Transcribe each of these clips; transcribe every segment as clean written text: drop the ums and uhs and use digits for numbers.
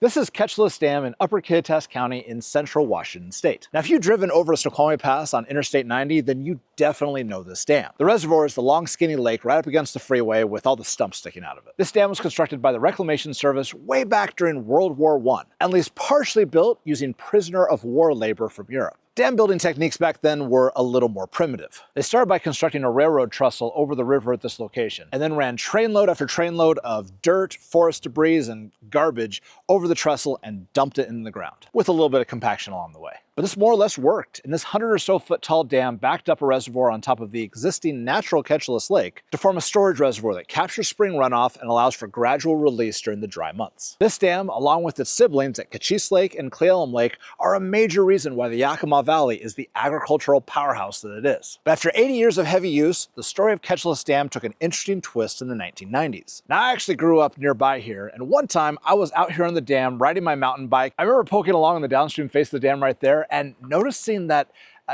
This is Keechelus Dam in Upper Keechelus County in central Washington state. Now, if you've driven over the Snoqualmie Pass on Interstate 90, then you definitely know this dam. The reservoir is the long, skinny lake right up against the freeway with all the stumps sticking out of it. This dam was constructed by the Reclamation Service way back during World War I, at least partially built using prisoner of war labor from Europe. Dam building techniques back then were a little more primitive. They started by constructing a railroad trestle over the river at this location, and then ran trainload after trainload of dirt, forest debris, and garbage over the trestle and dumped it in the ground, with a little bit of compaction along the way. But this more or less worked, and this 100 or so foot tall dam backed up a reservoir on top of the existing natural Keechelus Lake to form a storage reservoir that captures spring runoff and allows for gradual release during the dry months. This dam, along with its siblings at Keechelus Lake and Cle Elum Lake, are a major reason why the Yakima Valley is the agricultural powerhouse that it is. But after 80 years of heavy use, the story of Keechelus Dam took an interesting twist in the 1990s. Now, I actually grew up nearby here, and one time I was out here on the dam riding my mountain bike. I remember poking along on the downstream face of the dam right there and noticing that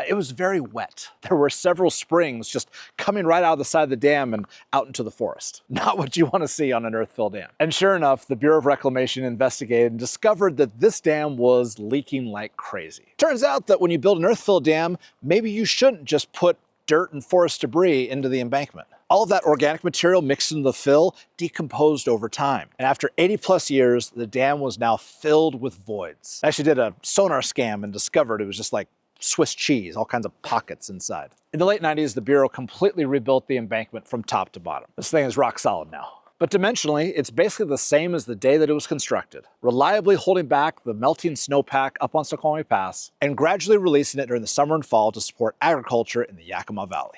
it was very wet. There were several springs just coming right out of the side of the dam and out into the forest. Not what you want to see on an earth-filled dam. And sure enough, the Bureau of Reclamation investigated and discovered that this dam was leaking like crazy. Turns out that when you build an earth-filled dam, maybe you shouldn't just put dirt and forest debris into the embankment. All of that organic material mixed into the fill decomposed over time. And after 80 plus years, the dam was now filled with voids. I actually did a sonar scan and discovered it was just like Swiss cheese, all kinds of pockets inside. In the late 90s, the Bureau completely rebuilt the embankment from top to bottom. This thing is rock solid now. But dimensionally, it's basically the same as the day that it was constructed, reliably holding back the melting snowpack up on Snoqualmie Pass and gradually releasing it during the summer and fall to support agriculture in the Yakima Valley.